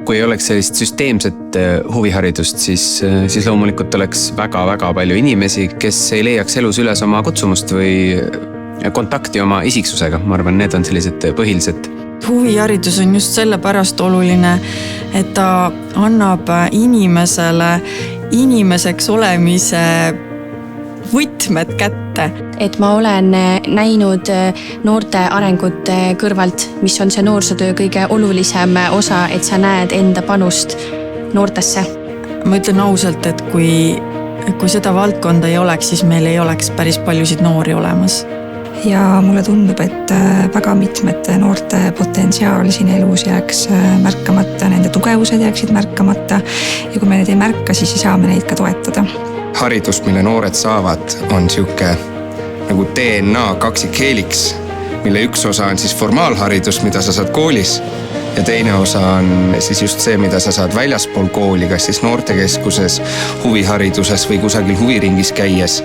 Kui ei oleks sellist süsteemset huviharidust, siis loomulikult oleks väga-väga palju inimesi, kes ei leiaks elus üles oma kutsumust või kontakti oma isiksusega. Ma arvan, need on sellised põhilised. Huviharidus on just sellepärast oluline, et ta annab inimesele inimeseks olemise võtmed kätte. Et ma olen näinud noorte arengut kõrvalt, mis on see noorsootöö kõige olulisem osa, et sa näed enda panust noortesse. Ma ütlen ausalt, et kui seda valdkonda ei oleks, siis meil ei oleks päris paljusid noori olemas. Ja mulle tundub, et väga mitmete noorte potentsiaal siin elus jääks märkamata, nende tugevused jääksid märkamata ja kui me neid ei märka, siis ei saa me neid ka toetada. Haridus, mille noored saavad, on siuke nagu DNA kaksikheeliks, mille üks osa on siis formaalharidus, mida sa saad koolis ja teine osa on siis just see, mida sa saad väljaspool kooli, kas siis noortekeskuses, huvihariduses või kusagil huviringis käies.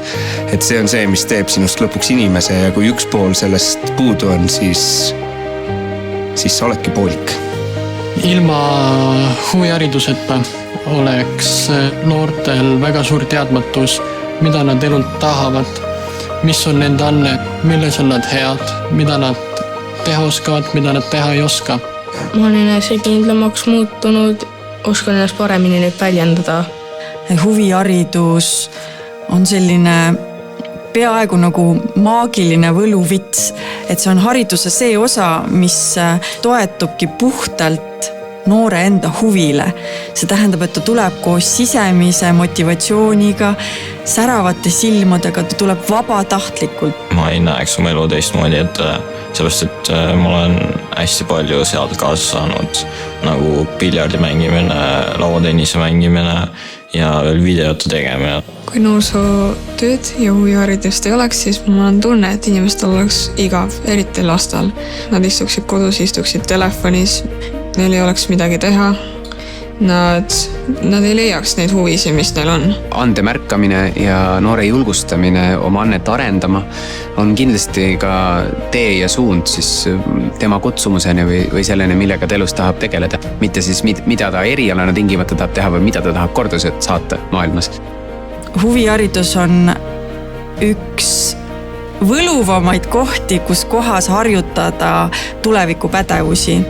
Et see on see, mis teeb sinust lõpuks inimese ja kui üks pool sellest puudu on, siis sa oledki poolik. Ilma huvihariduseta oleks noortel väga suur teadmatus, mida nad elult tahavad, mis on nende anned, milles on nad head, mida nad teha oskavad, mida nad teha ei oska. Ma olen enesekindlamaks muutunud, oskan ennast paremini nüüd väljendada. Huviharidus on selline peaaegu nagu maagiline võluvits, et see on hariduse see osa, mis toetubki puhtalt noore enda huvile. See tähendab, et ta tuleb koos sisemise motivatsiooniga, säravate silmadega, ta tuleb vabatahtlikult. Ma ei näeks oma elu teistmoodi, et sellepärast, et ma olen hästi palju sealt kaasa saanud, nagu piljardi mängimine, lauatennise mängimine ja veel videote tegemine. Kui noorsootööd ja huviharidust ei oleks, siis mul on tunne, et inimestel oleks igav, eriti lastel. Nad istuksid kodus, istuksid telefonis, neil ei oleks midagi teha. Nad ei leiaks neid huvisi, mis neil on. Ande märkamine ja noore julgustamine oma annet arendama on kindlasti ka tee ja suund siis tema kutsumuseni või sellene, millega ta elus tahab tegeleda. Mitte siis mida ta erialana tingimata tahab teha või mida ta tahab kordused saata maailmas. Huviharidus on üks võluvamaid kohti, kus kohas harjutada tulevikupädevusi,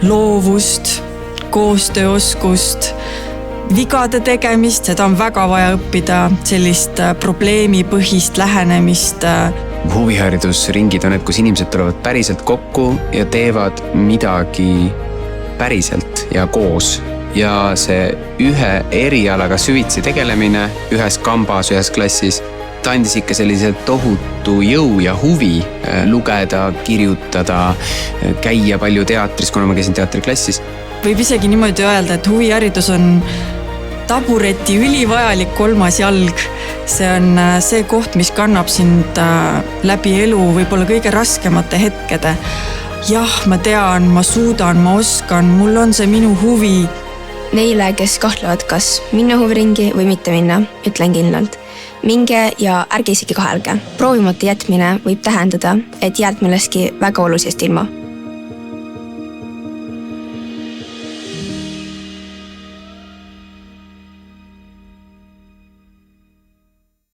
loovust, koostööoskust, vigade tegemist, seda on väga vaja õppida, sellist probleemipõhist lähenemist. Huviharidusringid on need, kus inimesed tulevad päriselt kokku ja teevad midagi päriselt ja koos. Ja see ühe erialaga süvitsi tegelemine ühes kambas, ühes klassis, ta andis ikka sellise tohutu jõu ja huvi lugeda, kirjutada, käia palju teatris, kuna ma käisin teatriklassis. Võib isegi niimoodi öelda, et huviharidus on tabureti ülivajalik kolmas jalg. See on see koht, mis kannab sind läbi elu võib-olla kõige raskemate hetkede. Jah, ma tean, ma suudan, ma oskan, mul on see minu huvi. Neile, kes kahtlevad, kas minna huviringi või mitte minna, ütlen kindlalt. Minge ja ärge isegi kahelge. Proovimata jätmine võib tähendada, et jääd millestki väga olulisest ilma.